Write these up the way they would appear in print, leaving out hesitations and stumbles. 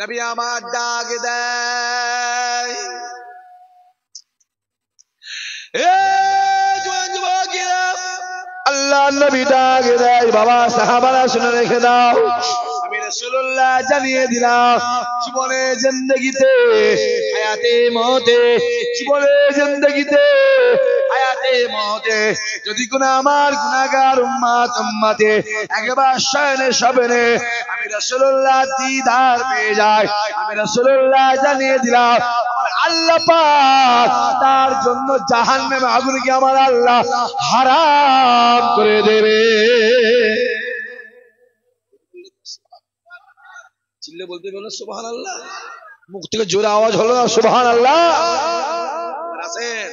নবী আমার ডাক দেয়, আল্লাহ নবী ডাক দেয়, বাবা সাহাবারা শুনে রেখে দাও, আমি রাসূলুল্লাহ জানিয়ে দিলাম, জীবনে জিন্দেগিতে হায়াতে মওতে, জীবনে জিন্দেগিতে হায়াতে মওতে যদি কোন আমার গুনাহগার উম্মতে একবার শয়নে শবেনে আমি রাসূলুল্লাহ দিদার পেয়ে যাই, আমি রাসূলুল্লাহ জানিয়ে দিলাম, আল্লাহ পাক তার জন্য জাহান্নামে আগুনকে আমার আল্লাহ হারাম করে দেবে। চিল্লে বলতে বলো সুবহানাল্লাহ, মুখ থেকে জোরে আওয়াজ হলো না সুবহানাল্লাহ। আছেন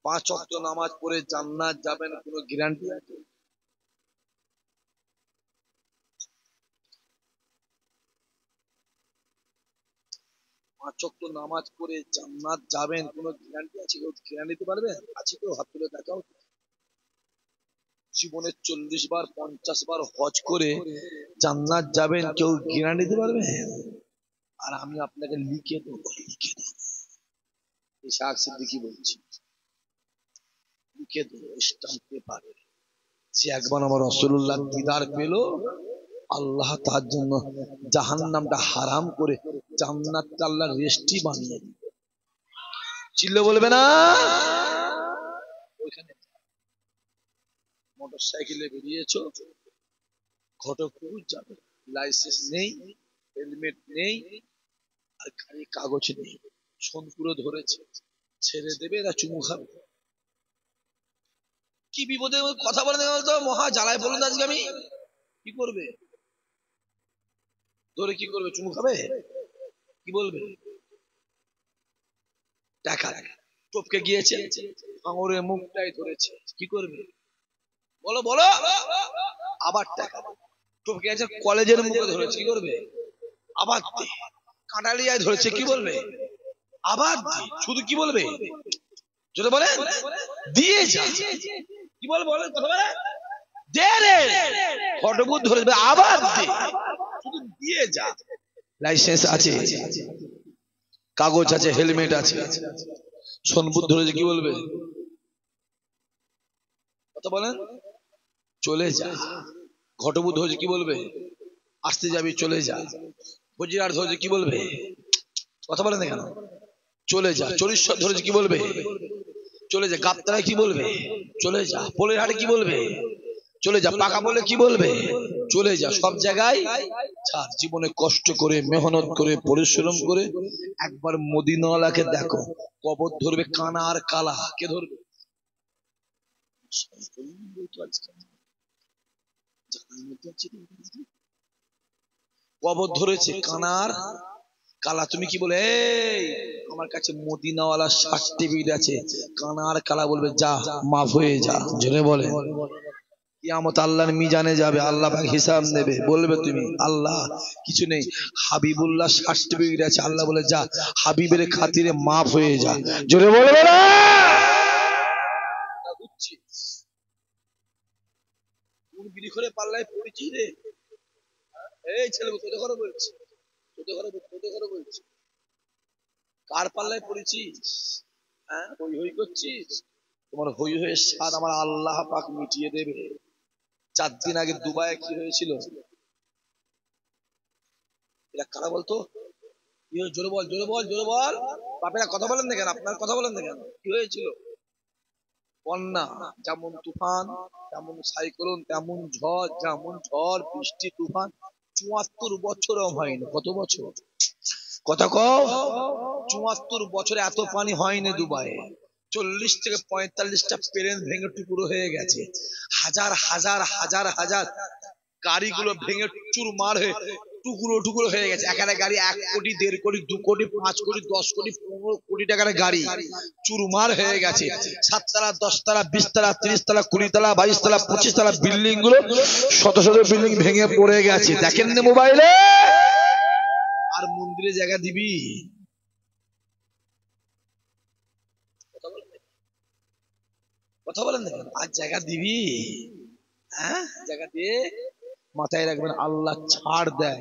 5 ওয়াক্ত নামাজ পড়ে জান্নাত যাবেন, কোনো গ্যারান্টি আছে? 5 ওয়াক্ত নামাজ পড়ে জান্নাত যাবেন, কোনো গ্যারান্টি আছে? কেউ গ্যারান্টি দিতে পারবে? আছে কেউ? হাত তুলে দেখাও। জীবনে 40 বার 50 বার হজ করে জান্নাত যাবেন, কেউ গ্যারান্টি দিতে পারবে? আর আমি আপনাকে লিখে দেবো, লিখে দেবো, ইশাক সিদ্দিকী বলছি, লিখে দেবো স্টাম্প পেপারে, যে একবার আমার রাসূলুল্লাহ দিদার পেল, আল্লাহ তার জন্য জাহান্নামটা হারাম করে জান্নাতটা আল্লাহ রেস্টি বানিয়ে দিবে। চিল্লে বলবে না? ওইখানে মোটরসাইকেলে বেরিয়েছো, ঘটকপুর যাবে, লাইসেন্স নেই, হেলমেট নেই, আর গাড়ি কাগজ নেই, সোনপুরে ধরেছে, ছেড়ে দেবে না চুমু খাবে? কি বিপদে কথা বলে তো, মহা জ্বালায় বলুন আজকে আমি। কি করবে? ধরে কি করবে? চুমু খাবে? কি বলবে? টাকা টপকে গিয়েছে, আঙুরে মুখটাই ধরেছে, কি করবে? বলো বলো। আবার টাকা টপকে গেছে, কলেজের মুখে ধরেছে, কি করবে? আবার কাঁটালিয়ায় ধরেছে, কি বলবে? আবার শুধু কি বলবে? যদি বলে দিয়ে যা, কি বল বলে কথা বলে দে রে, ফটোবুথ ধরে আবার দে, শুধু দিয়ে যা। লাইসেন্স আছে, কাগজ আছে, হেলমেট আছে, সোনপুর ধরেছে, কি বলবে? কথা বলেন। চলে যা। ঘটবুধ ধরেছে, কি বলবে? আসতে যাবি, চলে যা। বজিরার ধরেছে, কি বলবে? কথা বলেন কেন? চলে যা। চরিশ্বর ধরেছে, কি বলবে? চলে যা। গাবতলায় কি বলবে? চলে যা। পোলের হাটে কি বলবে? চলে যা। পাকা বলে কি বলবে? চলে যা। সব জায়গায় ছাড়। জীবনে কষ্ট করে, মেহনত করে, পরিশ্রম করে একবার মদিনাওয়ালাকে দেখো, কবর ধরবে কানা আর কালা। কে ধরবে? কবর ধরেছে কানার কালা। তুমি কি বলে? এই আমার কাছে মদিনাওয়ালা সার্টিফিকেট আছে। কানার কালা বলবে যা, মাফ হয়ে যা। জেনে বলে কিয়ামত আল্লাহর মিজানে যাবে, আল্লাহ পাক হিসাব নেবে। বলবে তুমি আল্লাহ কিছু নেই, হাবিবুল্লাহ সার্টিফিকেট আছে। আল্লাহ বলে যা, হাবিবের খাতিরে মাফ হয়ে যা। জোরে বলবে না? কোন বিড়ি করে পাল্লায় পড়েছি রে? এই ছেলে তোদের ঘরে বলছি, তোদের ঘরে বলছি, কার পাল্লায় পড়েছিস? হ্যাঁ, হই হই করছিস? তোমার হই হইয়ের স্বাদ আমার আল্লাহ পাক মিটিয়ে দেবে। 4 দিন আগে দুবাইয়ে কি হয়েছিল? এরা কারা বলতো? জোরে বল, জোরে বল, জোরে বল। বাপেরা কথা বলেন না কেন? আপনার কথা বলেন না কেন? কি হয়েছিল? বন্যা, যেমন তুফান তেমন সাইক্লোন, তেমন ঝড়, যেমন ঝড় বৃষ্টি তুফান 74 বছরও হয়নি। কত বছর? কথা কও। 74 বছরে এত পানি হয়নি দুবাইয়ে। 40 থেকে 45টা প্লেন ভেঙে টুকরো হয়ে গেছে। হাজার হাজার হাজার হাজার গাড়িগুলো ভেঙে চুরমার হয়ে টুকরো টুকরো হয়ে গেছে। এখানে গাড়ি 1 কোটি, 1.5 কোটি, 2 কোটি, 5 কোটি, 10 কোটি, 15 কোটি টাকার গাড়ি চুরমার হয়ে গেছে। 7 তলা, 10 তলা, 20 তলা, 30 তলা, 20 তলা, 22 তলা, 25 তলা বিল্ডিং গুলো, শত শত বিল্ডিং ভেঙে পড়ে গেছে। দেখেন না মোবাইলে? আর মন্দিরে জায়গা দিবি? কথা বলেন না, আর জায়গা দিবি? হ্যাঁ, জায়গা দিয়ে মাথায় রাখবেন, আল্লাহ ছাড় দেয়।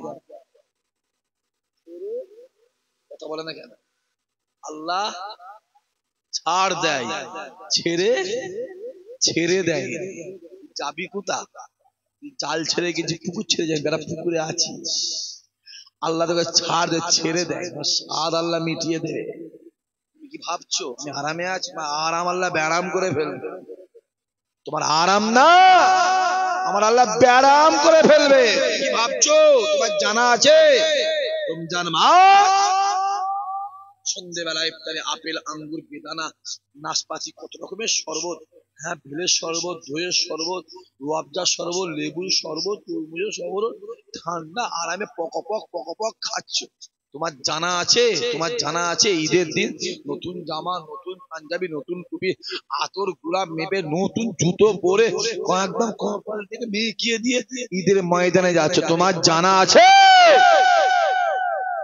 কথা বলে না কেন? আল্লাহ ছাড় দেয়, ছেড়ে দেয়। যাবি কোথা? জাল ছেড়ে গেছি, পুকুর ছেড়ে যায়, বেড়া পুকুরে আছিস। আল্লাহ তোকে ছাড় দেয়, ছেড়ে দেয়, স্বাদ আল্লাহ মিটিয়ে দেয়। তুমি কি ভাবছো আমি আরামে আছি? আরাম আল্লাহ ব্যারাম করে ফেলবে। তোমার আরাম না, আমার আল্লাহ ব্যারাম করে ফেলবে। কি ভাবছো? তোমার জানা আছে রমজান মাস, সন্ধ্যেবেলা ইফতারে আপেল, আঙ্গুর, বেদানা, নাশপাতি, কত রকমের শরবত, হ্যাঁ, বেলের শরবত, দইয়ের শরবত, রুয়াবজার শরবত, লেবুর শরবত, তরমুজের শরবত, ঠান্ডা আরামে পক খাচ্ছ। তোমার জানা আছে, তোমার জানা আছে ঈদের দিন নতুন জামা, নতুন পাঞ্জাবি, নতুন টুপি, আতর গোলাপ মেপে, নতুন জুতো পরে একদম কপাল থেকে মেকিয়ে দিয়ে ঈদের ময়দানে যাচ্ছ। তোমার জানা আছে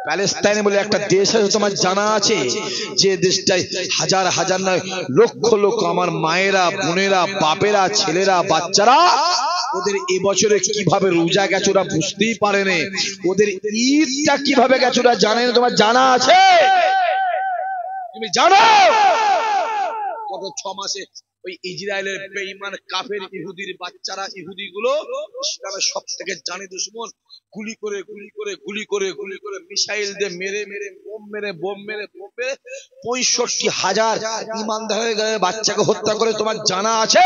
প্যালেস্টাইন বলে একটা দেশ আছে, তোমার জানা আছে যে দেশটায় হাজার হাজার নয় লক্ষ লক্ষ আমার মায়েরা, বোনেরা, বাপেরা, ছেলেরা, বাচ্চারা ওদের এবছরে কিভাবে রোজা গেছে ওরা বুঝতেই পারেনি, ওদের ঈদটা কিভাবে গেছে ওরা জানে না। তোমার জানা আছে? তুমি জানো গত 6 মাসে ওই ইসরায়েলের বেঈমান কাফের ইহুদির বাচ্চারা, ইহুদি গুলো ইসলামের সব থেকে জানি দুশমন, গুলি করে মিসাইল দিয়ে মেরে বোম মেরে 65,000 ইমানদারের বাচ্চাকে হত্যা করে। তোমার জানা আছে?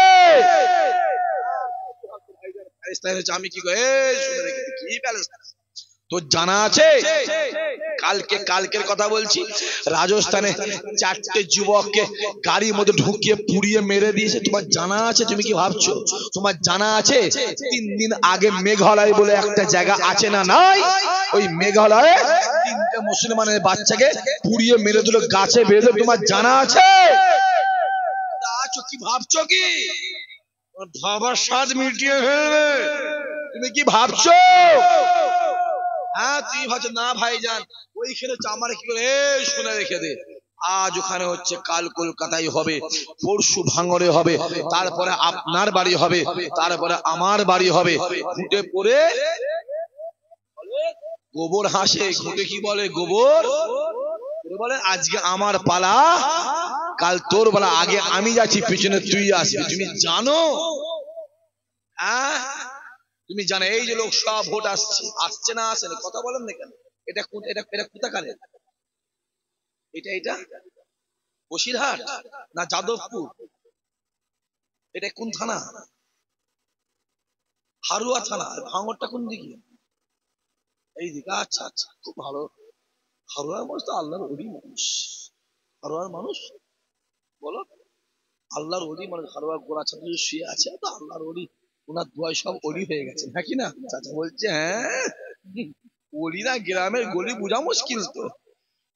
আমি কি শুনে রেখেছি কি প্যালেস্টাইন তোর জানা আছে? কালকের কথা বলছি, রাজস্থানে 4টে যুবককে গাড়ির মধ্যে ঢুকিয়ে পুড়িয়ে মেরে দিয়েছে। তোমার জানা আছে? তুমি কি ভাবছো? তোমার জানা আছে 3 দিন আগে মেঘালয় বলে একটা জায়গা আছে না নাই, ওই মেঘালয়ে 3টে মুসলমানের বাচ্চাকে পুড়িয়ে মেরে দিল গাছে বেঁধে। তোমার জানা আছে? কি ভাবছো? কি ভাবার স্বাদ মিটিয়ে ফেলবে। তুমি কি ভাবছো? হ্যাঁ, তুই ভাবছো না ভাইজান ওইখানে আমার কি করে শুনে রেখে দে। আজ ওখানে হচ্ছে, কাল কলকাতায় হবে, পরশু ভাঙড়ে হবে, তারপরে আপনার বাড়ি হবে, তারপরে আমার বাড়ি হবে। ঘুটে পড়ে গোবর হাসে, ঘুটে কি বলে গোবর বলে আজকে আমার পালা, কাল তোর পালা, আগে আমি যাচ্ছি, পিছনে তুই আসবি। তুমি জানো? হ্যাঁ, তুমি জানো এই যে লোকসভা ভোট আসছে না আসে না, কথা বলেন না কেন? এটা কোথাকার? এটা বসিরহাট না যাদবপুর? এটা কোন থানা? হারুয়া থানা। ভাঙড়টা কোন দিকে? এই দিকে। আচ্ছা, খুব ভালো। হারুয়ার মানুষ তো আল্লাহর ওলি মানুষ। হারুয়ার মানুষ বলো, আল্লাহর ওলি মানুষ। হারুয়ার গোড়া ছাত্র শুয়ে আছে, তো আল্লাহর ওলি, ওনার দোয়ায় সব ওলি হয়ে গেছে, হ্যাঁ কি না? চাচা বলছে হ্যাঁ, ওলি না গ্রামের গলি বোঝা মুশকিল তো।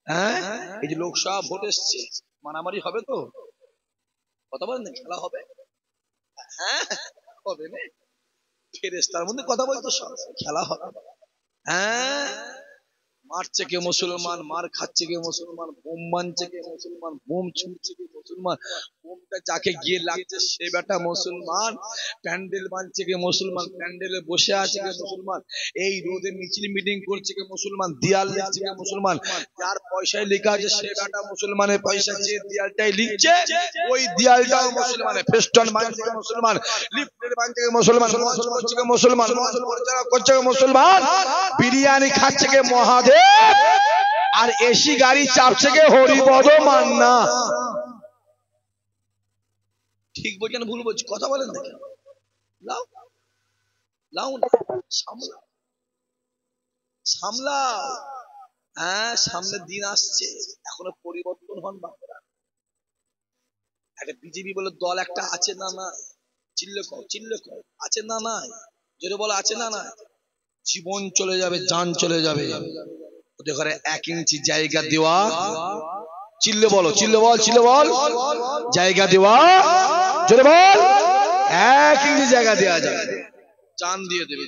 হ্যাঁ, এই যে লোকসভা ভোট এসছে, মারামারি হবে তো? কথা বলেন না, খেলা হবে? হ্যাঁ হবে না? ফেরেশতার মধ্যে কথা বলতো, সব খেলা হবে। হ্যাঁ, মারছে কে মুসলমান, মার খাচ্ছে কে মুসলমান, বোম মানছে কে মুসলমান, বোম ছুটছে কে মুসলমান, বোমটা যাকে গিয়ে লাগছে সে বেটা মুসলমান, প্যান্ডেল বানছে কে মুসলমান, প্যান্ডেলে বসে আছে কে মুসলমান, এই রোদে মিছিল মিটিং করছে কে মুসলমান, দেয়াল লিখছে কে মুসলমান, যার পয়সায় লেখা আছে সে বেটা মুসলমানের পয়সা, যে দেয়ালটাই লিখছে ওই দেয়ালটাও মুসলমানের, ফেস্টন বানছে কে মুসলমান, লিফলেট বানছে কে মুসলমান, মঞ্চ করছে কে মুসলমান, মঞ্চ পরিচালনা করছে কে মুসলমান, বিরিয়ানি খাচ্ছে কে মহাদেব, আর এসি গাড়ি চাপছে কে হরিপদ মান্না। ঠিক বলছি না ভুল বলছি? কথা বলেন না কেন? সামলাও। হ্যাঁ, সামনে দিন আসছে, এখনো পরিবর্তন হন বাংলা। একটা বিজেপি বলে দল একটা আছে না না? চিল্লে কর আছে না নাই? যেটা বলে আছে না না? জীবন চলে যাবে, জান চলে যাবে, ওদের ঘরে 1 ইঞ্চি জায়গা দেওয়া, চিল্লে বল জায়গা দেওয়া, জোরে বল, 1 ইঞ্চি জায়গা দেওয়া যাবে, জান দিয়ে দেবে,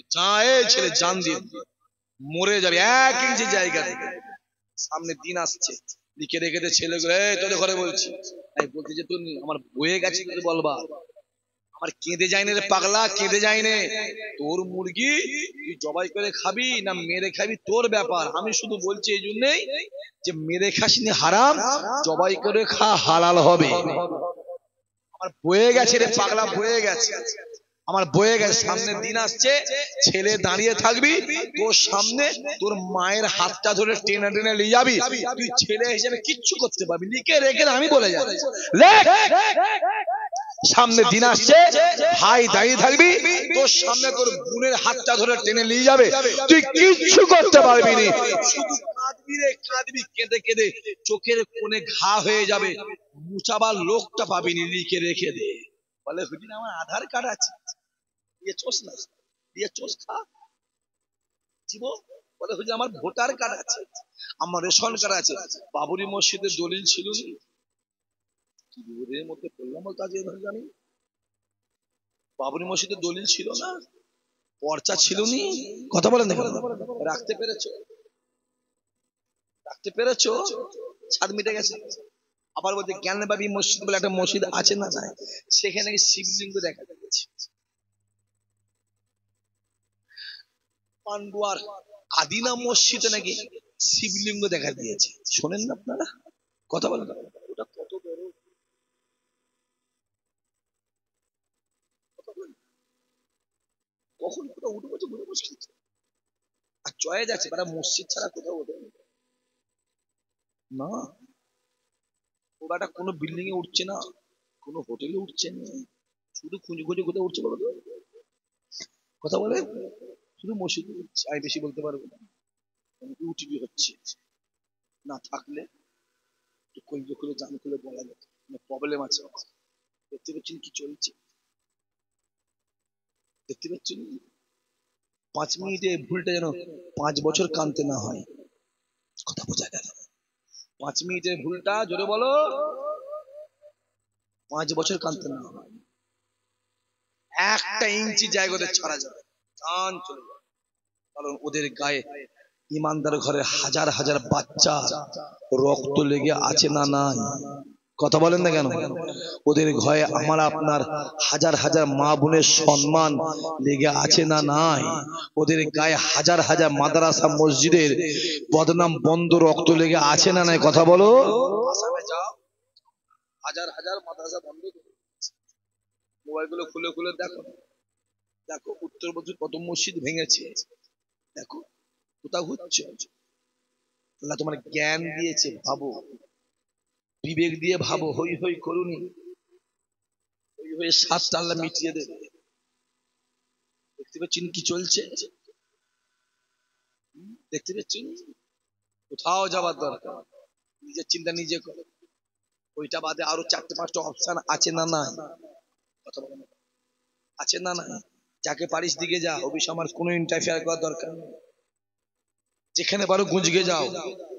ছেলে জান দিয়ে দেবে, মরে যাবে, 1 ইঞ্চি জায়গা দেবে। সামনে দিন আসছে, লিখে রেখে দে ছেলেগুলো, তোদের ঘরে বলছি, বলতে যে তুই আমার বয়ে গেছে বলবা, আর কেঁদে যায় না রে পাগলা, কেঁদে যায় না। তোর মুরগি তুই জবাই করে খাবি না মেরে খাবি তোর ব্যাপার। আমি শুধু বলছি এই জন্যই যে মেরে খাসনি হারাম, জবাই করে খা হালাল হবে। আমার বয়ে গেছে রে পাগলা, বয়ে গেছে আমার, বয়ে গেছে। সামনের দিন আসছে, ছেলে দাঁড়িয়ে থাকবি, তোর সামনে তোর মায়ের হাতটা ধরে টেনে টেনে নিয়ে যাবি, তুই ছেলে হিসেবে কিচ্ছু করতে পারবি। লিখে রেখে আমি বলে যাচ্ছি, সামনে দিন আসছে, ভাই দাঁড়িয়ে থাকবি, তোর সামনে তোর বোনের হাতটা ধরে টেনে নিয়ে যাবে, তুই কিচ্ছু করতে পারবি না, শুধু কাঁদবি রে কাঁদবি, কেঁদে কেঁদে চোখের কোণে ঘা হয়ে যাবে, মুচাবার লোকটা পাবিনি। লিখে রেখে দে। বলে হুজুর আমার আধার কার্ড আছে, দিয়ে চোষ না, দিয়ে চোষ খা জীবো। বলে হুজুর আমার ভোটার কার্ড আছে, আমার রেশন কার্ড আছে। বাবরি মসজিদের দলিল ছিল না, এর মধ্যে পড়লাম বলতে আজ জানি। বাবরি মসজিদের দলিল ছিল না, পর্চা ছিল নি, কথা বলেন দেখো, রাখতে পেরেছো? রাখতে পেরেছো? স্বাদ মিটে গেছে। আবার বলতে জ্ঞানবাবী মসজিদ বলে একটা মসজিদ আছে না, সেখানে শিবলিঙ্গ দেখা যাচ্ছে। পান্ডুয়ার আদিনা মসজিদে নাকি শিবলিঙ্গ দেখা দিয়েছে, শোনেন না আপনারা? কথা বলেন, ওটা কত বড়, কখন কোথাও উঠে বসে ঘুরে বসে আর চয়ে যাচ্ছে, তারা মসজিদ ছাড়া কোথাও ওঠে না। ওটা কোনো বিল্ডিং এ উঠছে না, কোনো হোটেলে উঠছে না, শুধু খুঁজে খুঁজে কোথাও উঠছে বলো তো? কথা বলে শুধু মসজিদে উঠছে। আমি বেশি বলতে পারবো না, ইউটিউবে হচ্ছে। না থাকলে কলজো খুলে জান খুলে বলা যায়, প্রবলেম আছে। দেখতে পাচ্ছেন কি চলছে? দেখতে পাচ্ছেন 5 মিনিটে ভুলটা যেন 5 বছর কানতে না হয়। কথা বোঝা গেল? 5 মিনিটের ভুলটা জোরে বলো 5 বছর কানতে না হয়। 1 ইঞ্চি জায়গাতে ছাড়া যাবে, জান চলে যাবে। কারণ ওদের গায়ে ইমানদার ঘরে হাজার হাজার বাচ্চা রক্ত লেগে আছে না নাই? কথা বলেন না কেন? ওদের ঘরে আমার আপনার হাজার হাজার মা বোনের সম্মান লেগে আছে না নাই? ওদের গায়ে হাজার হাজার মাদ্রাসা মসজিদের বদনাম বন্ধ রক্ত লেগে আছে না নাই? কথা বলো। আসামে যাও, হাজার হাজার মাদ্রাসা বন্ধ, মোবাইল গুলো খুলে খুলে দেখো, দেখো উত্তরবঙ্গে কত মসজিদ ভেঙেছে, দেখো কোথাও হচ্ছে। আল্লাহ তোমার জ্ঞান দিয়েছে, ভাবো, বিবেক দিয়ে ভাবো, হই হই করুনি, হই হই সাতটা আল্লাহ মিটিয়ে দেবে। দেখতে পাচ্ছেন কি চলছে? দেখতে পাচ্ছেন? কোথাও যাবার দরকার, নিজের চিন্তা নিজে করো। ওইটা বাদে আরো 4-5টা অপশন আছে না নাই? কথা বলো না, আছে না নাই? যাকে পারিস দিকে যা, অবশ্য আমার কোনো ইন্টারফেয়ার করার দরকার নেই। যেখানে পারো গুঁজগে যাও,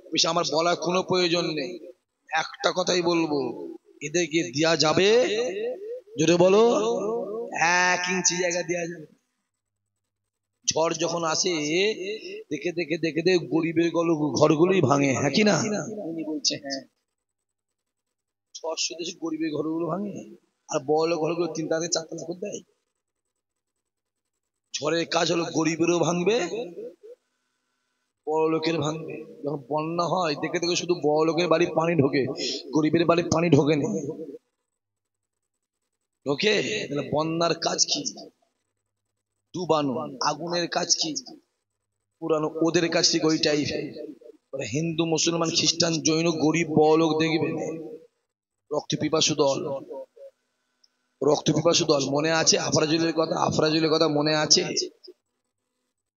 অবশ্য আমার বলার কোনো প্রয়োজন নেই। একটা কথাই বলবো, এদেরকে দেয়া যাবে, জোরে বলো, 1 ইঞ্চি জায়গা দেয়া যাবে। ঝড় যখন আসে দেখে দেখে দেখে দেখে গরিবের ঘরগুলোই ভাঙে, হ্যাঁ কি না? উনি বলছে হ্যাঁ, ঝড় শুধু গরিবের ঘরগুলো ভাঙে, আর বড় ঘরগুলো 3 থেকে 4 তলা করে দেয়। ঝড়ের কাজ হলো গরিবেরও ভাঙবে, বড় লোকের ভাঙবে। যখন বন্যা হয় দেখে দেখে শুধু বড় লোকের বাড়ি পানি ঢোকে, গরিবের বাড়ি পানি ঢোকে না। ঢোকে? বন্যার কাজ কি? ডুবানো। আগুনের কাজ কি? পুরানো। ওদের কাছ থেকে ওই টাইপের। হিন্দু মুসলমান খ্রিস্টান জৈন গরিব বড় লোক দেখবে, রক্ত পিপাসু দল, রক্ত পিপাসু দল। মনে আছে আফরাজুলের কথা? আফরাজুলের কথা মনে আছে?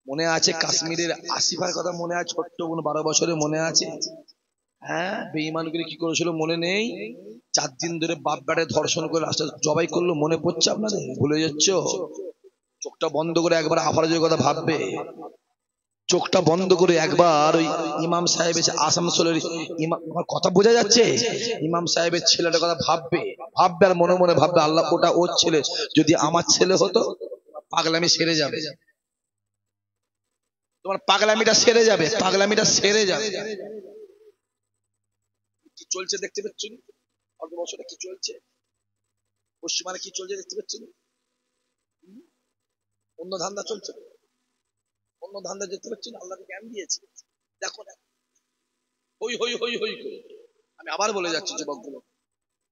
মনে আছে কাশ্মীরের আসিফার কথা মনে আছে? ছোট্ট বোন 12 বছরের মনে আছে? হ্যাঁ, বেঈমান করে কি করেছিল মনে নেই? 4 দিন ধরে বাপ বেটায় ধর্ষণ করে রাস্তা জবাই করলো, মনে পড়ছে আপনাদের? ভুলে যাচ্ছ? চোখটা বন্ধ করে একবার আফরাজুলের কথা ভাববে, চোখটা বন্ধ করে একবার ওই ইমাম সাহেবের আসানসোলের ইমাম, আমার কথা বোঝা যাচ্ছে? ইমাম সাহেবের ছেলেটার কথা ভাববে, ভাববে আর মনে মনে ভাববে আল্লাহ ওটা ওর ছেলে, যদি আমার ছেলে হতো পাগলামি সেরে যাবে, তোমার পাগলামিটা সেরে যাবে, পাগলামিটা সেরে যাবে। কি চলছে দেখতে পাচ্ছ? অল্প বছরে কি চলছে, পশ্চিমানে কি চলছে দেখতে পাচ্ছ? অন্য ধান্দা চলছে, অন্য ধান্দা যেতে পারছি না, আল্লাহকে জ্ঞান দিয়েছে। দেখো না, হই হই হই হই করে। আমি আবার বলে যাচ্ছি যুবকগুলো,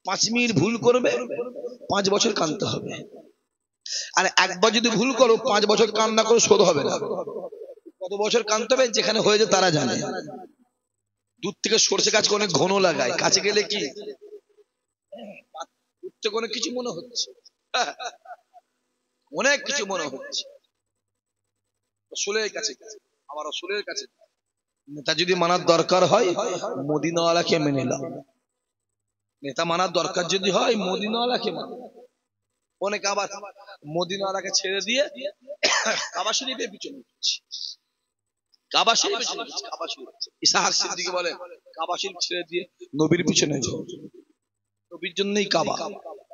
5 মিনিট ভুল করবে 5 বছর কাঁদতে হবে। আর একবার যদি ভুল করো 5 বছর কান্না করে শোধ হবে না। কত বছর কাঁদতে হবে যেখানে হয়েছে তারা জানে। দূর থেকে সরষে গাছ অনেক ঘন লাগায়, কাছে গেলে কি দূর থেকে অনেক কিছু মনে হচ্ছে, অনেক কিছু মনে হচ্ছে। রসুলের কাছে, আমার রসুলের কাছে নেতা যদি মানার দরকার হয় মদিনাওয়ালাকে মেনে নাও। নেতা মানার দরকার যদি হয় মদিনাওয়ালাকে মানো। অনেকে আবার মদিনাওয়ালাকে ছেড়ে দিয়ে কাবা শরীফের পিছনে ঘুরছে। কাবা শরীফের পিছনে ঘুরছে, কাবা শরীফ। ইসহাক সিদ্দিকী বলে কাবা শরীফ ছেড়ে দিয়ে নবীর পিছনে যাও। নবীর জন্যই কাবা,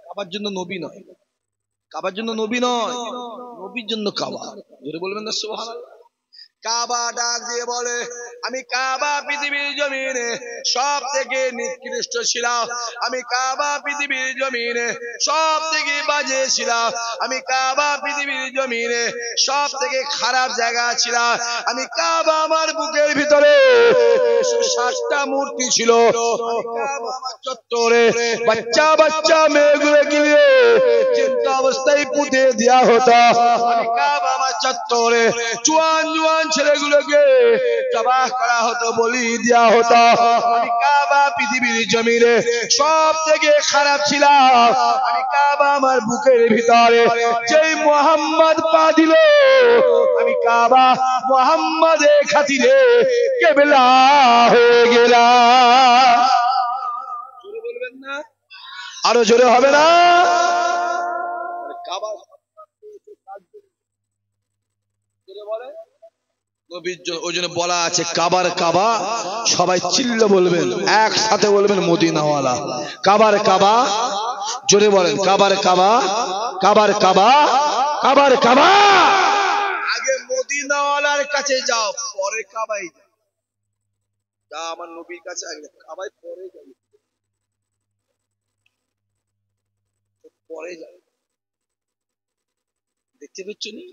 কাবার জন্য নবী নয়, কাবার জন্য নবী নয়, নবীর জন্য কাবা। জোরে বলবেন না সুবহানাল্লাহ। কাবা ডাক দিয়ে বলে আমি কাবা পৃথিবীর জমিনে সব থেকে নিকৃষ্ট ছিলাম, আমি কাবা পৃথিবীর জমিনে সব থেকে বাজে ছিলাম, আমি কাবা পৃথিবীর জমিনে সব থেকে খারাপ জায়গা ছিলাম, আমি কাবা আমার বুকের ভিতরে 60টা মূর্তি ছিল, আমি কাবা আমার চত্বরে বাচ্চা বাচ্চা মেয়েগুলোকে নিয়ে চিন্তা অবস্থায় পুঁতে দেওয়া হতো, আমি কাবা আমার চত্বরে জোয়ান জোয়ান ছেলেগুলোকে জবাহ করা হতো, বলি দেওয়া হতো, আমি কাবা পৃথিবীর জমিনে সব থেকে খারাপ ছিলাম, আমি কাবা আমার বুকের ভিতরে যেই মুহাম্মদ পা দিল আমি কাবা মুহাম্মাদের খাতিরে কিবলা হয়ে গেলাম। জোরে বলবেন না, আরো জোরে হবে না? কাবা ওই জন্য বলা আছে কাবার কাবা, সবাই চিল্লে বলবেন, একসাথে বলবেন মদিনাওয়ালা। কাবার কাবা, জোরে বলেন কাবার কাবা, কাবার কাবা, কাবার কাবা। আগে মদিনাওয়ালার কাছে যাও, পরে কাবাই যাও। যা আমার নবীর কাছে আগে কাবাই, পরে যাও, পরে যাও। দেখতে পাচ্ছ নি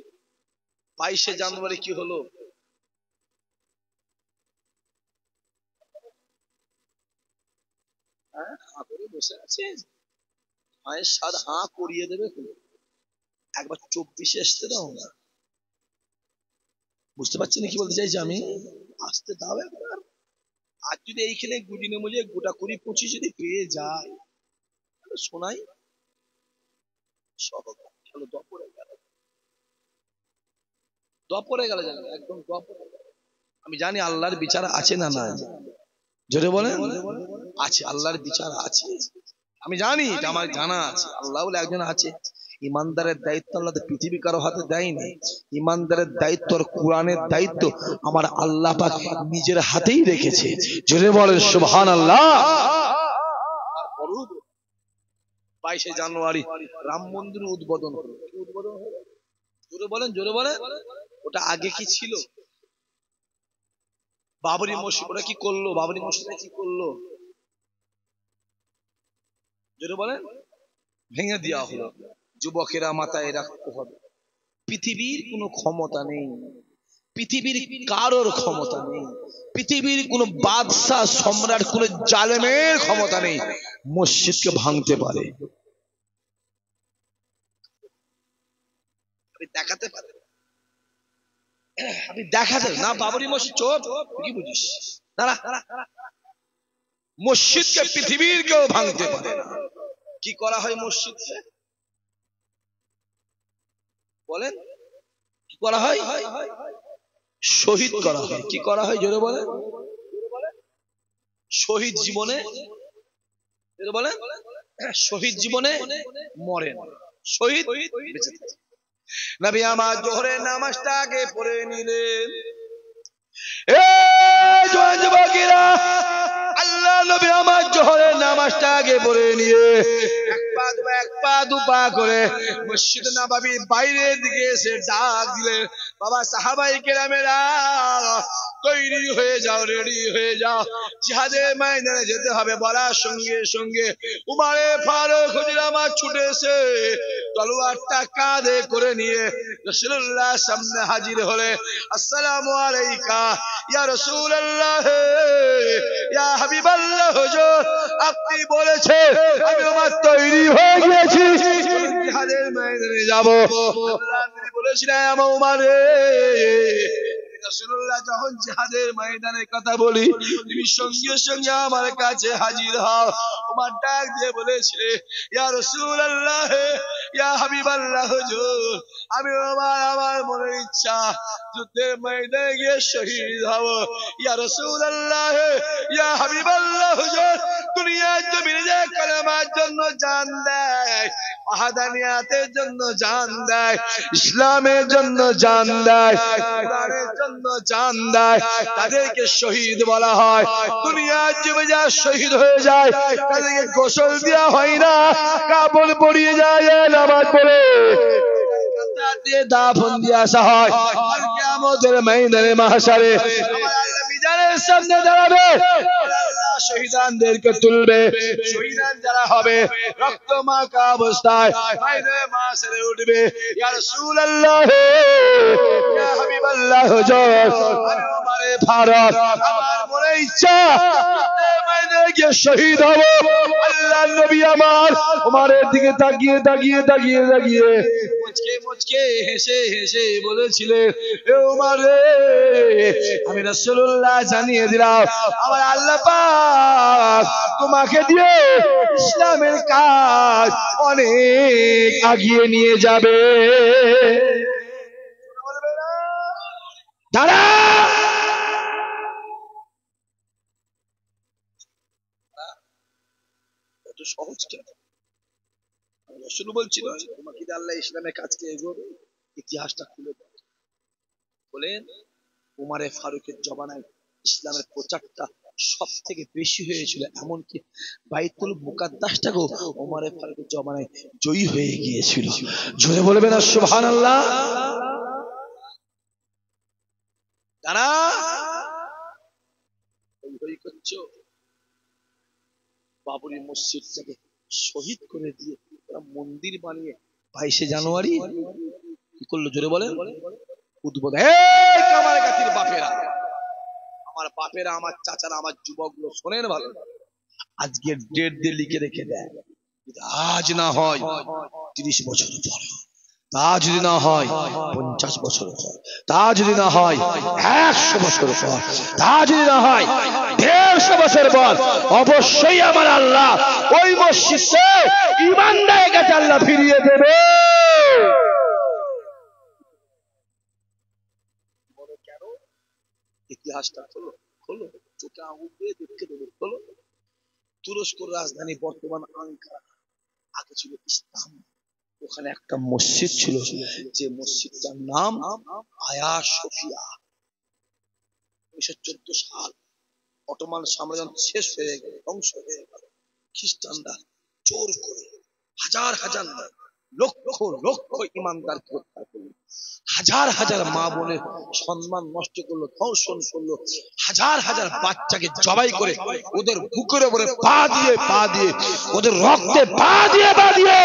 22শে জানুয়ারি কি হলো? হাঁ করে বসে আছে, মায়ের স্বাদ হাঁ করিয়ে দেবে। একবার 24-এ আসতে দাও না। বুঝতে পারছি না কি বলতে চাইছি আমি? আসতে দাও একবার। আর যদি এইখানে গুজিনে মুজে গোটা 20-25 যদি পেয়ে যায় তাহলে শোনাই সব চলো। দপরে গেল, দপরে গেল, জানো একদম দপরে গেল। আমি জানি আল্লাহর বিচার আছে না না, জোরে বলেন আছে, আল্লাহর বিচার আছে, আমি জানি, এটা আমার জানা আছে। আল্লাহ বলে একজন আছে। ইমানদারের দায়িত্ব আল্লাহ পৃথিবী কারো হাতে দেয়নি। ইমানদারের দায়িত্ব আর কোরআনের দায়িত্ব আমার আল্লাহ পাক নিজের হাতেই রেখেছে। জোরে বলেন সুবহানাল্লাহ। 22শে জানুয়ারি রাম মন্দির উদ্বোধন হলো। উদ্বোধন হলো, জোরে বলেন, জোরে বলেন। ওটা আগে কি ছিল? বাবরি মসজিদ, ওরা কি করলো? বাবরি মসজিদে কি করলো? জোরে বলেন, ভেঙে দেওয়া হলো। যুবকেরা মাথায় রাখতে হবে, পৃথিবীর কোনো ক্ষমতা নেই, পৃথিবীর কারোর ক্ষমতা নেই, পৃথিবীর কোনো বাদশাহ সম্রাট কোনো জালেমের ক্ষমতা নেই মসজিদকে ভাঙতে পারে। আপনি দেখাতে পারেন, আপনি দেখাতে না বাবরি মসজিদ চোর কি বুঝিস? না, মসজিদকে পৃথিবীর কেউ ভাঙতে পারে না। কি করা হয় মসজিদে বলেন? কি করা হয়? শহীদ করা হয়। কি করা হয় জোরে বলেন? শহীদ জীবনে, জোরে বলেন, শহীদ জীবনে মরেন, শহীদ বেঁচে থাকে। নবী আমার জোহরের নামাজটা আগে পড়ে নিলেন। যুবকেরা, আল্লাহ নবী আমার জোহরের নামাজটা আগে পড়ে নিয়ে এক পা দু পা করে মসজিদ নববীর বাইরের দিকে এসে ডাক দিলেন, বাবা সাহাবায়ে কেরামেরা, তৈরি হয়ে যাও, রেডি হয়ে যাও, জিহাদের ময়দানে যেতে হবে। বলার সঙ্গে সঙ্গে উমারে ফারুক হুজুর আমার ছুটে এসে তলোয়ারটা কাঁধে করে নিয়ে রাসূলুল্লাহ সামনে হাজির হলে, আসসালামু আলাইকা ইয়া রাসূলুল্লাহ, ইয়া হাবিবাল্লাহ হুজুর, আপনি বলেছেন আমি আমার তৈরি হয়ে গিয়েছি, জিহাদের ময়দানে যাব। আল্লাহ নবী বলেছিলেন আমার উমারে, রাসূলুল্লাহ যখন জিহাদের ময়দানের কথা বলি তুমি সঙ্গে সঙ্গে আমার কাছে হাজির হও। উমর ডাক দিয়ে বলেছিল, ইয়া রাসূলুল্লাহ, ইয়া হাবিবাল্লাহ হুজুর, আমি আমার মনের ইচ্ছা যুদ্ধের ময়দানে গিয়ে শহীদ হব। ইয়া রাসূলুল্লাহ, ইয়া হাবিবাল্লাহ হুজুর, দুনিয়ার জমিনে যে কালেমার জন্য জান দেয়, ওয়াহদানিয়াতের জন্য জান দেয়, ইসলামের জন্য জান দেয়, কোরআনের জন্য জান দেয়, তাদেরকে শহীদ বলা হয়। দুনিয়ার জীবনে যা শহীদ হয়ে যায় তাদেরকে গোসল দেওয়া হয় না, কাপড় পরিয়ে যায়, নামাজ পড়ে দিয়ে দাফন দিয়ে আসা হয়। আর কিয়ামতের ময়দানে মাহশারে আমার আল্লাহ মিজানের সামনে দাঁড়াবে, আল্লাহ শহীদানদেরকে তুলবে। শহীদান যারা হবে রক্ত মাখা অবস্থায় ময়দানে মাহশারে উঠবে, ইয়া রাসূলুল্লাহ, ইয়া হাবিবাল্লাহ হুজুর, আমি উমরে ফারুক, আমার মনে ইচ্ছা ময়দানে গিয়ে শহীদ হব। আল্লাহ নবী আমার উমরের দিকে তাকিয়ে তাকিয়ে তাকিয়ে তাকিয়ে মুচকে মুচকে হেসে হেসে বলেছিলেন, এ উমর রে, আমি রাসূলুল্লাহ জানিয়ে দিলাম আমার আল্লাহ পাক তোমাকে দিয়ে ইসলামের কাজ অনেক এগিয়ে নিয়ে যাবে। দাঁড়া, এত সহজ কেন? রাসূল বলছিল তোমাকে দিয়ে আল্লাহ ইসলামের কাজকে এগোবে। ইতিহাসটা খুলে বলেন, উমারে ফারুকের জমানায় ইসলামের প্রচারটা সব থেকে বেশি হয়েছিল, এমনকি বাইতুল মুকাদ্দাসটাকেও উমারে ফারুকের জমানায় জয়ী হয়ে গিয়েছিল। জোরে বলবেন না সুবহানাল্লাহ? জানা ওই করছো, বাবরি মসজিদটাকে শহীদ করে দিয়ে ওরা মন্দির বানিয়ে 22শে জানুয়ারি কি করলো? জোরে বলেন। উদ্বোধন। এই কামারগাতির বাপেরা, আমার বাপেরা, আমার চাচারা, আমার যুবকগুলো শোনেন ভালো, আজকের ডেট দিয়ে লিখে রেখে দেয়, আজ না হয় 30 বছর পর, তা যদি না হয় 50 বছর পর, তা যদি না হয় 100 বছর পর, তা যদি না হয় 150 বছর পর, অবশ্যই আমার আল্লাহ ওই মসজিদে ঈমানদারের কাছে আল্লাহ ফিরিয়ে দেবে। ইতিহাসটা খোলো, খোলো, চোখে আঙুল দিয়ে দেখতে দেবে, খোলো। তুরস্কর রাজধানী বর্তমান আঙ্কারা, আগে ছিল ইস্তাম্বুল, ওখানে একটা মসজিদ ছিল, যে মসজিদটার নাম আয়া সোফিয়া। 1914 সাল অটোমান সাম্রাজ্য শেষ হয়ে গেল, ধ্বংস হয়ে গেল, খ্রিস্টানরা জোর করে হাজার হাজার লক্ষ লক্ষ ইমানদারকে হত্যা করলো, হাজার হাজার মা বোনের সম্মান নষ্ট করলো, ধর্ষণ করলো, হাজার হাজার বাচ্চাকে জবাই করে ওদের বুকের উপরে পা দিয়ে পা দিয়ে, ওদের রক্তে পা দিয়ে পা দিয়ে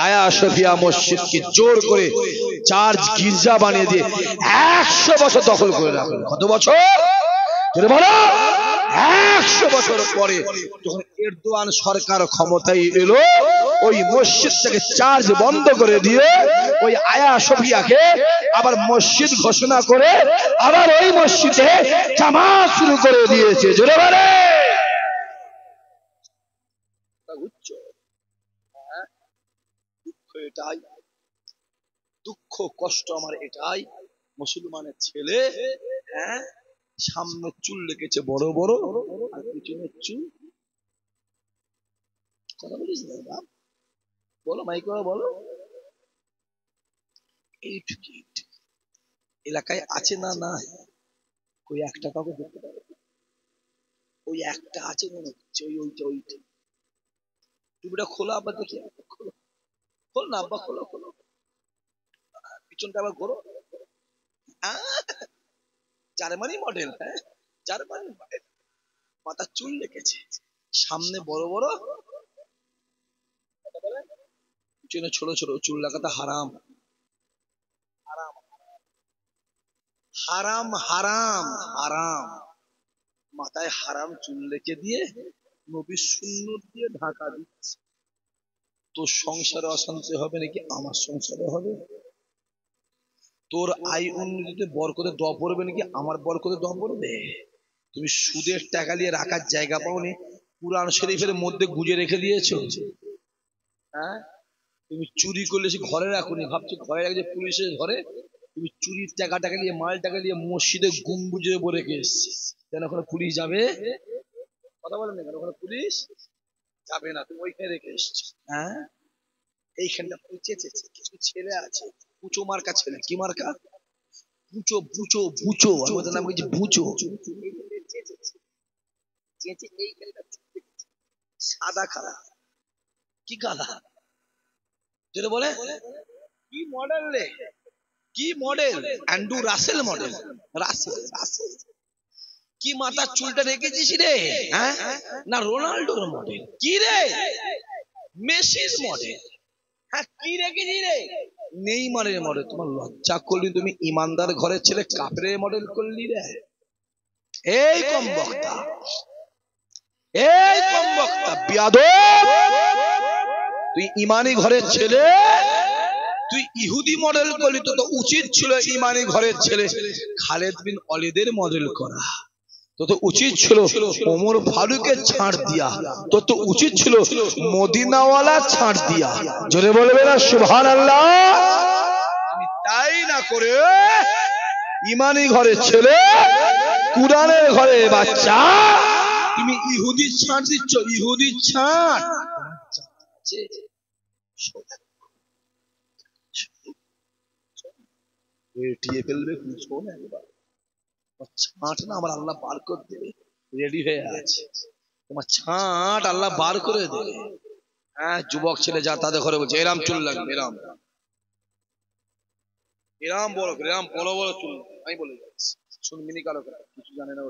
আয়া সোফিয়া মসজিদকে জোর করে চার্চ গির্জা বানিয়ে দিয়ে 100 বছর দখল করে রাখলো। কত বছর? বলো। 100 বছর পরে যখন এরদোয়ান সরকার ক্ষমতায় এলো, ওই মসজিদটাকে চার্জ বন্ধ করে দিয়ে ওই আয়া সোফিয়াকে আবার মসজিদ ঘোষণা করে আবার ওই মসজিদে জামাত শুরু করে দিয়েছে। জোরে বলে। দুঃখ এটাই, দুঃখ কষ্ট আমার এটাই, মুসলমানের ছেলে হ্যাঁ সামনে চুল রেখেছে বড় বড় আর পিছনের চুল, কথা বলিস না, বলো মাইক বলো, এইটুকু এলাকায় আছে না? না, ওই একটা কাউকে দেখতে পাবে, ওই একটা আছে মনে হচ্ছে, ওইটা ওইটা। টুপিটা খোলা আব্বা দেখি, খোলো, খোল না আব্বা, খোলো খোলো, পিছনটা আবার ঘোরো, জার্মানি মডেল, হ্যাঁ জার্মানি মডেল, মাথার চুল রেখেছে, সামনে বড় বড়, পিছনে ছোট ছোট, চুল লাগাতে হারাম হারাম হারাম হারাম হারাম, মাথায় হারাম চুল রেখে দিয়ে নবীর সুন্নত দিয়ে ঢাকা দিচ্ছে। তোর সংসারে অশান্তি হবে নাকি আমার সংসারে হবে? তোর আয় উন্নতিতে বরকতে দোয়া পড়বে নাকি আমার বরকতে দোয়া পড়বে? তুমি সুদের টাকা নিয়ে রাখার জায়গা পাওনি, কুরআন শরীফের মধ্যে গুজে রেখে দিয়েছো। হ্যাঁ, তুমি চুরি করলে সে ঘরে রাখুনি, ভাবছো ঘরে রাখছে পুলিশের ঘরে, তুমি চুরির টাকা নিয়ে মাল টাকা নিয়ে মসজিদে গুম্বুজের উপর রেখে এসছি, কেন ওখানে পুলিশ যাবে? কথা বলেন না কেন, ওখানে পুলিশ যাবে না, তুমি ওইখানে রেখে এসছো। হ্যাঁ, এইখানটা পুচেছে, কিছু ছেলে আছে পুচো মার্কা ছেলে, কি মার্কা? বুচো বুচো বুচো, আমাদের নাম হচ্ছে বুচো। সাদা কালা, কি কালা যেটা বলে, কি মডেল রে, কি model? Andrew Russell model, Russell Russell. কি মাথার চুলটা রেখেছিস রে? হ্যাঁ, না রোনাল্ডোর মডেল? কি রে, মেসির মডেল? হ্যাঁ, কি রেখেছি রে? নেইমারের মডেল। তোমার লজ্জা করলি? তুমি ইমানদার ঘরের ছেলে কাপড়ের মডেল করলি রে? এই কম বক্তা, এই কম বক্তা বিয়াদব, তুই ইমানি ঘরের ছেলে, তুই ইহুদি মডেল করলি। তো উচিত ছিল ইমানি ঘরের ছেলে খালেদ বিন ওয়ালিদের মডেল করা, তো উচিত ছিল ওমর ফারুকের ছাড় দিয়া, তো উচিত ছিল মদিনাওয়ালা ছাড় দিয়া। জোরে বলবে না সুবহানাল্লাহ? তুমি তাই না করে ইমানি ঘরের ছেলে, কুরআনের ঘরের বাচ্চা, তুমি ইহুদির ছাড় দিচ্ছ, ইহুদির ছাড়। টিয়ে ফেলবে, শোন একবার, ছাঁট না আমার আল্লাহ বার করে দেবে, রেডি হয়ে আছে, তোমার ছাঁট আল্লাহ বার করে দেবে। হ্যাঁ, যুবক ছেলে যা তাদের ঘরে বলছে এরাম চুল লাগবে, এরাম এরাম বড় এরাম বড় বড় চুল, আমি বলে যাচ্ছি, শুনবিনি কারো কাছে, কিছু জানে না,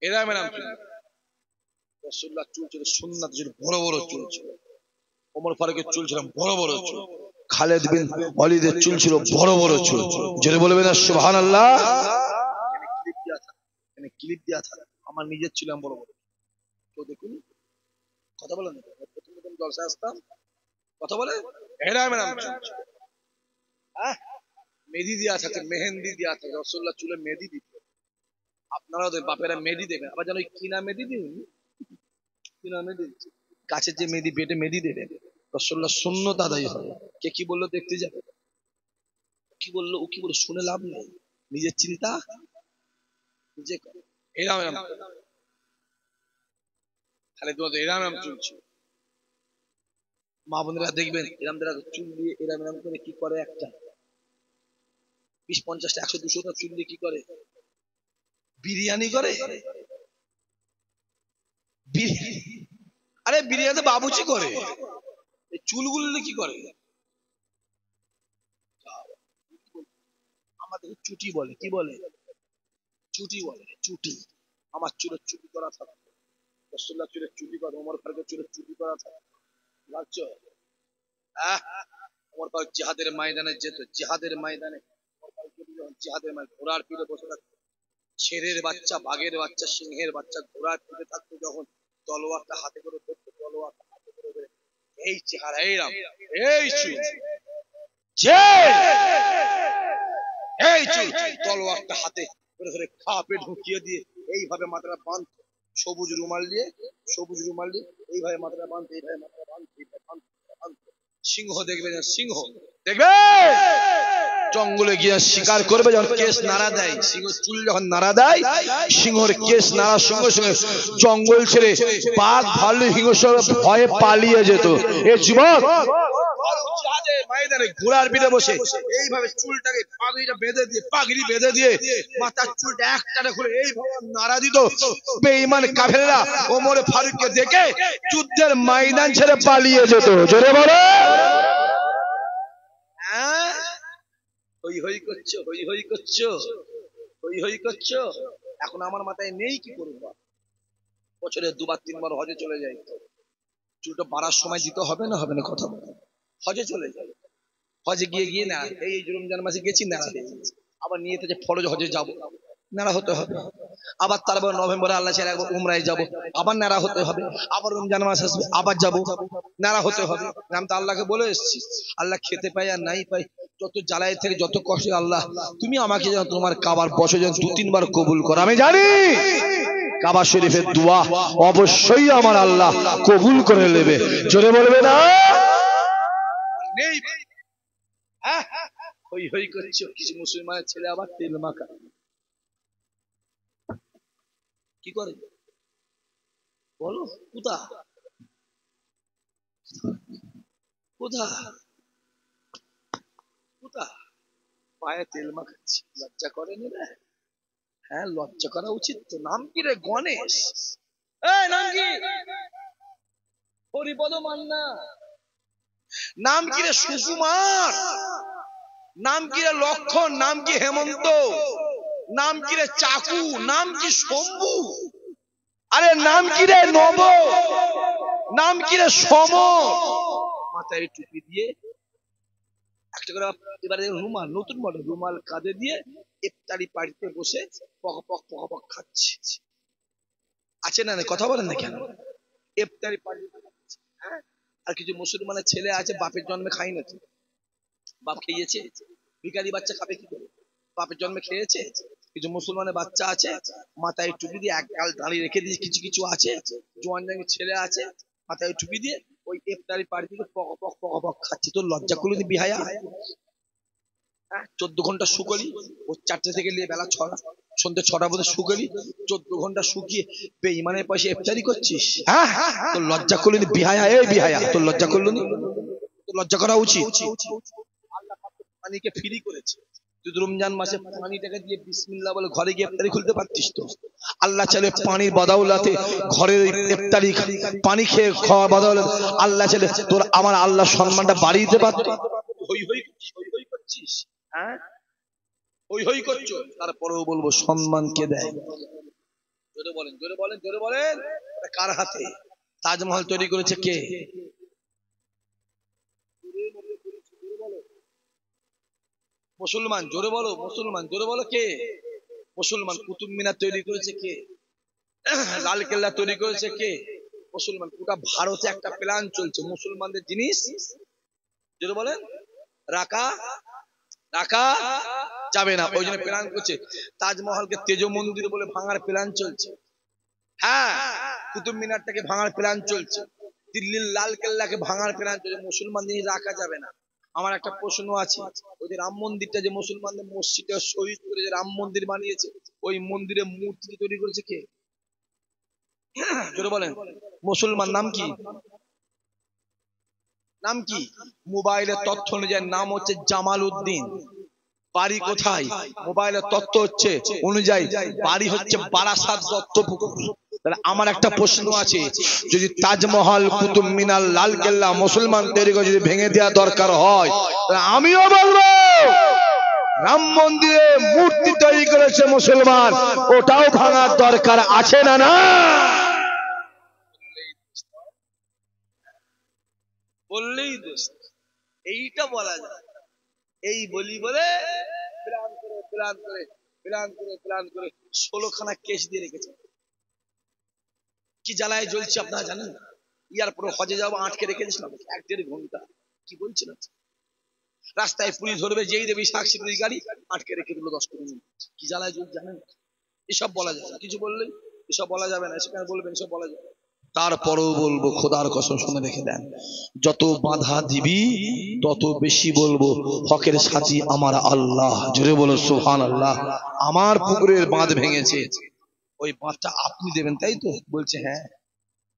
এরাম এরাম চুল। রাসূলুল্লাহ চুল ছিল সুন্নাত, ছিল বড় বড় চুল ছিল। ওমর ফারুকের চুল ছিল বড় বড় চুল। খালেদ বিন ওয়ালিদের চুল ছিল বড় বড় চুল। জোরে বলবেন না সুবহানাল্লাহ? এখানে ক্লিপ দেয়া থাকে, আমার নিজের ছিলাম বড় বড়। তো দেখুন, কথা বলেন, প্রথম জলসায় আসতাম, কথা বলে এরাম এরাম চুল। হ্যাঁ, মেহেদি দেওয়া থাকে, মেহেন্দি দেওয়া থাকে, রাসূলুল্লাহ চুলে মেহেদি দিত। আপনারাও বাপেরা মেহেদি দেবেন, আবার যেন কিনা মেহেদি দিন, কিনা মেহেদি, গাছের যে মেহেদি, বেটে মেহেদি দেবেন, রাসূলুল্লাহ সুন্নাত আদায় হবে। কে কি বললো দেখতে যাবে, কি বললো, ও কি বললো শুনে লাভ নেই, নিজের চিন্তা নিজে করে। এরাম এরাম খালি তোমাদের এরাম এরাম চলছে। মা বোনেরা দেখবেন এরাম দ্বারা চুল দিয়ে এরাম এরাম করে কি করে, একটা 20, 50, 100, 200 চুল দিয়ে কি করে, বিরিয়ানি করে। আরে বিরিয়ানি বাবুচি করে, এই চুলগুলো কি করে? আমাদের চুটি বলে, কি বলে? চুটি বলে, চুটি। আমার চুলের চুটি করা থাকে, রাসূলুল্লাহ চুলের চুটি করা, ওমর ফারুকের চুলের চুটি করা থাকে, বুঝছো? ওমর ফারুক জিহাদের ময়দানে যেত, জিহাদের ময়দানে জিহাদের ময়দানে ঘোড়ার পিঠে বসে থাকতো, শেরের বাচ্চা, বাঘের বাচ্চা, সিংহের বাচ্চা ঘোড়ার পিঠে থাকতো, যখন তলোয়ারটা হাতে করে ধরতো, তলোয়ারটা হাতে করে ধরে এই চেহারা, এইরাম, এই চুল, এই চুল, তলোয়ারটা হাতে করে ধরে খাপে ঢুকিয়ে দিয়ে এইভাবে মাথাটা বাঁধতো, সবুজ রুমাল দিয়ে, সবুজ রুমাল দিয়ে এইভাবে মাথাটা বাঁধতো, এইভাবে মাথাটা বাঁধতো, এইভাবে বাঁধতো। সিংহ দেখবে, সিংহ দেখবে জঙ্গলে গিয়ে শিকার করবে, যখন কেশ নাড়া দেয়, সিংহ চুল যখন নাড়া দেয়, সিংহর কেশ নাড়ার সঙ্গে সঙ্গে জঙ্গল ছেড়ে বাঘ ভাল্লুক হিংস্র ভয়ে পালিয়ে যেত। এ যুবক ময়দানে ঘোড়ার পিঠে বসে এইভাবে চুলটাকে পাগড়িটা বেঁধে দিয়ে, পাগড়ি বেঁধে দিয়ে মাথার চুলটা একটানে খুলে এইভাবে নাড়া দিত। বেঈমান কাফেররা ওমর ফারুককে দেখে যুদ্ধের ময়দান ছেড়ে পালিয়ে যেত। জোরে বলো। হই হই করছো, হই হই করছো, হই হই করছো। এখন আমার মাথায় নেই, কি করবো? বছরে দুবার তিনবার হজে চলে যাই, চুলটা বাড়ার সময় দিতে হবে না, হবে না? কথা বলে হজে চলে যাই, হজে গিয়ে গিয়ে না, এই রমজান মাসে গেছি না, আবার নিয়ে যে ফরজ হজে যাবো, নাড়া হতে হবে। আবার তারপর নভেম্বরে আল্লাহ ছেড়ে একবার উমরায় যাবো, আবার নাড়া হতে হবে। আবার রমজান মাস আসবে, আবার যাবো, নাড়া হতে হবে। আমি তো আল্লাহকে বলে এসেছি, আল্লাহ খেতে পাই আর নাই পাই, যত জ্বালাই থেকে যত কষ্ট, আল্লাহ তুমি আমাকে যেন তোমার কাবার বছর যেন 2-3 বার কবুল করো। আমি জানি কাবা শরীফের দোয়া অবশ্যই আমার আল্লাহ কবুল করে নেবে। জোরে বলবে না? নেই হই হই করছো। কিছু মুসলমানের ছেলে আবার তেল মাখা কি করে বলো? কোথা কোথা কোথা পায়ে তেল মাখাচ্ছি, লজ্জা করেনি রে? হ্যাঁ, লজ্জা করা উচিত তো। নাম কি রে? গণেশ। এই নাম কি? হরিপদ মান্না। নাম কি রে? সুকুমার। নাম কি রে? লক্ষণ। নাম কি হেমন্ত। নাম কি রে? চাকু। নাম কি শম্ভু। আরে নাম কি রে? নব। নাম কি রে? সম। মাথায় টুপি দিয়ে একটা করে এবারে রুমাল, নতুন মডেল রুমাল কাঁধে দিয়ে ইফতারি পার্টিতে বসে পক পক পক পক খাচ্ছে। আছে না? কথা বলেন না কেন? ইফতারি পার্টি। হ্যাঁ, আর কিছু মুসলমানের ছেলে আছে বাপের জন্মে খাই না, বাপ খেয়েছে, ভিখারি বাচ্চা খাবে কি করে? বাপের জন্মে খেয়েছে। কিছু মুসলমানের বাচ্চা আছে মাথায় টুপি দিয়ে এক গাল দাঁড়িয়ে রেখে দিয়ে, কিছু কিছু আছে জোয়ান জাঙ্গি ছেলে আছে মাথায় টুপি দিয়ে ওই ইফতারি পার্টিতে পক পক পক পক খাচ্ছে। তোর লজ্জা করলো নি বিহায়া? 14 ঘন্টা শুকলি, ও 4টে থেকে নিয়ে বেলা 6টা সন্ধ্যে 6টা পর্যন্ত শুকলি, 14 ঘন্টা শুকিয়ে বেঈমানের পয়সা ইফতারি করছিস? হ্যাঁ, তোর লজ্জা করলো নি বিহায়া? এই বিহায়া, তোর লজ্জা করলো নি? তোর লজ্জা করা উচিত। আল্লাহ পানিকে ফ্রি করেছে, তুই রমজান মাসে পানিটাকে দিয়ে বিসমিল্লাহ বলে ঘরে গিয়ে ইফতারি খুলতে পারতিস তো। আল্লাহ চাইলে পানির বদৌলতে ঘরের ইফতারি পানি খেয়ে খাওয়া বদৌলতে আল্লাহ চাইলে তোর আমার আল্লাহ সম্মানটা বাড়িয়ে দিতে পারত। হই হই করছিস, হ্যাঁ হই হই করছো। তারপরেও বলবো সম্মান কে দেয়? জোরে বলেন, জোরে বলেন, জোরে বলেন। কার হাতে তাজমহল তৈরি করেছে? কে? মুসলমান। জোরে বলো মুসলমান, জোরে বলো কে? মুসলমান। কুতুব মিনার তৈরি করেছে কে? লাল কেল্লা তৈরি করেছে কে? মুসলমান। গোটা ভারতে একটা প্ল্যান চলছে মুসলমানদের জিনিস, জোরে বলেন, রাখা রাখা যাবে না। ওই জন্য প্ল্যান করছে তাজমহলকে তেজ মন্দির বলে ভাঙার প্ল্যান চলছে। হ্যাঁ, কুতুব মিনারটাকে ভাঙার প্ল্যান চলছে, দিল্লির লাল কেল্লাকে ভাঙার প্ল্যান চলছে। মুসলমান জিনিস রাখা যাবে না। আমার একটা প্রশ্ন আছে, ওই যে রাম মন্দিরটা যে মুসলমানদের মসজিদে শহীদ করে যে রাম মন্দির বানিয়েছে, ওই মন্দিরে মূর্তি তৈরি করেছে কে? জোরে বলেন। মুসলমান। নাম কি? নাম কি? মোবাইলের তথ্য অনুযায়ী নাম হচ্ছে জামাল উদ্দিন। বাড়ি কোথায়? মোবাইলের তথ্য হচ্ছে অনুযায়ী বাড়ি হচ্ছে বারাসাত দত্তপুকুর। আমার একটা প্রশ্ন আছে, যদি তাজমহল, কুতুব মিনার, লাল কেল্লা মুসলমান তৈরি করে যদি ভেঙে দেওয়া দরকার হয়, আমিও বলবো রাম মন্দিরে মূর্তি তৈরি করেছে মুসলমান, ওটাও ভাঙার দরকার আছে না? না বললেই দোষ। এইটা বলা যায়। এই বলি বলে প্ল্যান করে প্ল্যান করে প্ল্যান করে প্ল্যান করে 16খানা কেস দিয়ে রেখেছে। কি জ্বালায় জ্বলছে আপনারা জানেন? এয়ারপোর্টে হজে যাবো আটকে রেখে দিয়েছিলাম 1-1.5 ঘন্টা। কি বলছেন? রাস্তায় পুলিশ ধরবে, যেই দেবে সাক্ষী পুলিশ গাড়ি আটকে রেখে দিল 10-15 মিনিট। কি জ্বালায় জ্বলছে জানেন? এসব বলা যায় না। কিছু বললেই এসব বলা যাবে না, সেখানে বলবেন এসব বলা যাবে। তারপরেও বলবো, খোদার কসম শুনে রেখে দেন, যত বাধা দিবি তত বেশি বলবো হকের সাথী আমার আল্লাহ। জোরে বলো সুবহানাল্লাহ। আমার পুকুরের বাঁধ ভেঙেছে, ওই বাঁধটা আপনি দেবেন, তাই তো? বলছে হ্যাঁ।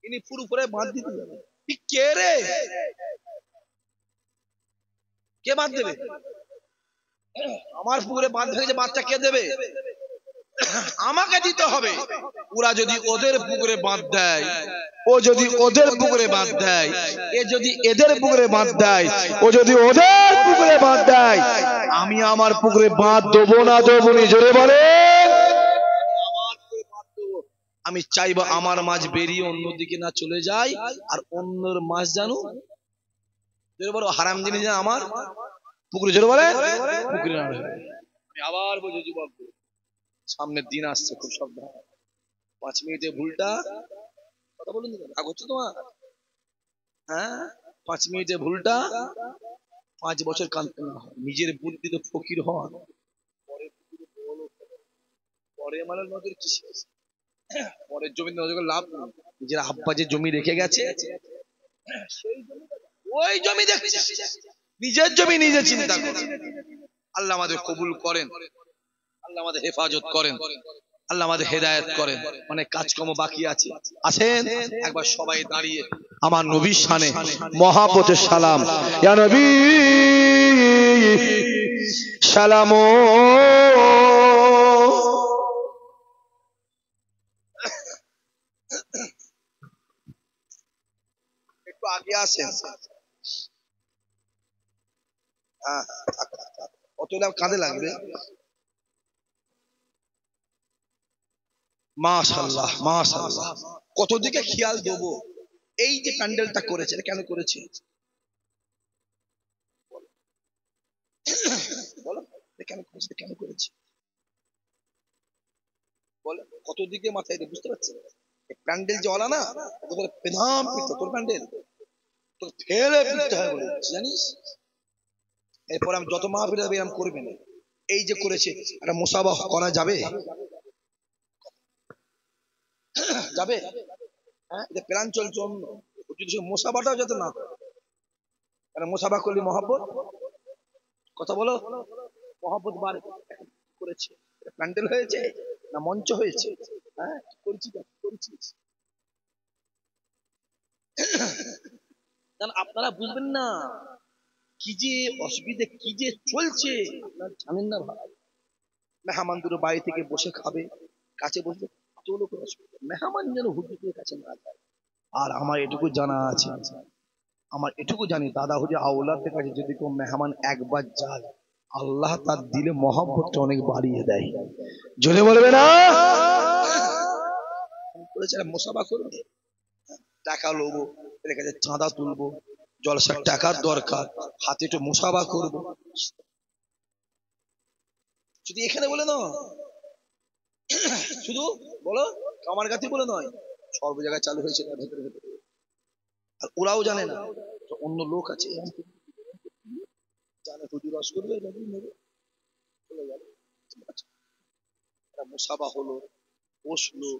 ইনি পুরো বাঁধ দিতে যাবেন? কে রে? কে বাঁধ দেবে? আমার পুকুরে বাঁধ ভেঙেছে, বাঁধটা কে দেবে? আমাকে দিতে হবে। ওরা যদি ওদের পুকুরে বাঁধ দেয়, ও যদি ওদের পুকুরে বাঁধ দেয়, এ যদি এদের পুকুরে বাঁধ দেয়, ও যদি ওদের পুকুরে বাঁধ দেয়, আমি আমার পুকুরে বাঁধ দেবো না দেবো নি, জোরে বলে। আমি চাইবো আমার মাছ বেরিয়ে অন্যদিকে না চলে যায়, আর অন্যর মাছ জানো জোরে বলো হারাম জিনিস যেন আমার পুকুরে, জোরে বলে, পুকুরে না ঢোকে। আমি আবার বলছি যুবক, সামনের দিন আসছে, খুব সাবধান। 5 মিনিটে ভুলটা, কথা বলুন, রাগ হচ্ছে তোমার? হ্যাঁ, 5 মিনিটে ভুলটা 5 বছর কাঁদতে না হয়। নিজের বুদ্ধি তো ফকির হন, পরে মানে নজর কিসে, পরের জমি নজর করে লাভ নেই। নিজের আব্বা যে জমি রেখে গেছে, ওই জমি দেখছে, নিজের জমি নিজে চিন্তা করে। আল্লাহ আমাদের কবুল করেন, আল্লাহ আমাদের হেফাজত করেন, আল্লাহ আমাদের হেদায়েত করেন। অনেক কাজকর্ম বাকি আছে, আসেন একবার সবাই দাঁড়িয়ে আমার নবীর শানে মহাপতের সালাম। ইয়া নবী সালাম, একটু আগে আসেন। হ্যাঁ, অত কাঁধে লাগবে। মাশাআল্লাহ মাশাআল্লাহ, কত দিকে খেয়াল দেবো। এই যে প্যান্ডেলটা করেছে, এটা কেন করেছে বলো, এটা কেন করেছে, কেন করেছে বলো, কত দিকে মাথায় দিয়ে বুঝতে পারছি। প্যান্ডেল যে ওলা না, তোদের পেধাম পিঠতে, তোর প্যান্ডেল তোর ফেলে পিঠতে হয় বলে জানিস। এরপর আমি যত মাহফিল হবে এরকম করবে না। এই যে করেছে, একটা মুসাবাহ করা যাবে, যাবে? হ্যাঁ, এটা প্ল্যান চলছে অন্য, যদি সে মুসাবাটাও যাতে না করে। কারণ মুসাবা করলে মহব্বত, কথা বলো, মহব্বত বাড়ে। করেছে, প্যান্ডেল হয়েছে না মঞ্চ হয়েছে? হ্যাঁ, করেছিস আপনারা বুঝবেন না কি যে অসুবিধা, কি যে চলছে আপনারা জানেন না ভাই। মেহমান দুটো বাড়ি থেকে বসে খাবে, কাছে বসবে, কত লোক অসুবিধা। মেহমান যেন হুজুরের কাছে না যায়। আর আমার এটুকু জানা আছে, আমার এটুকু জানি, দাদা হুজুর আওলাদের কাছে যদি কেউ মেহমান একবার যায়, আল্লাহ তার দিলে মহব্বতটা অনেক বাড়িয়ে দেয়, জোরে বলবে না। মুসাফা করবে, টাকা লোবো, এর কাছে চাঁদা তুলবো, জলসার টাকার দরকার, হাতে একটু মুসাফা করবো। শুধু এখানে বলে নয়, শুধু বলো কামার গাতি বলে নয়, সর্ব জায়গায় চালু হয়েছে ভেতরে ভেতরে। আর ওরাও জানে না, অন্য লোক আছে জানে হুজুর রস করবে, মুসাফা হলো, বসলো,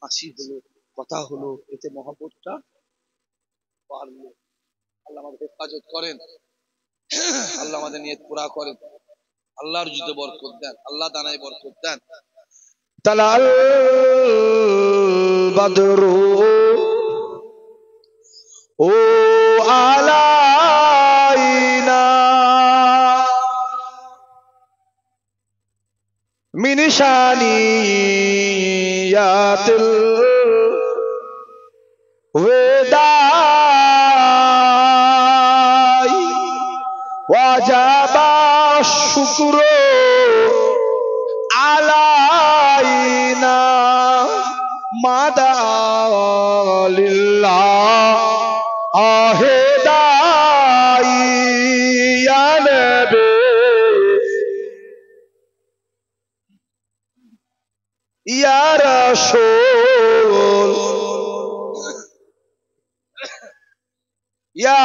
হাসি হলো, কথা হলো, এতে মহব্বতটা বাড়লো। আল্লাহ আমাদের হেফাজত করেন, আল্লাহ আমাদের নিয়ত পুরা করেন, আল্লাহর যুদ্ধে বরকত দেন, আল্লাহ দানায় বরকত দেন। তালাল বদরু ও আলাইনা মিন শানিয়াতিল ওয়েদাই ওয়াজাবা শুকরু আলাইনা মাদালিল্লাহ আহেদাই ইয়া নবী ইয়া রাসূল ইয়া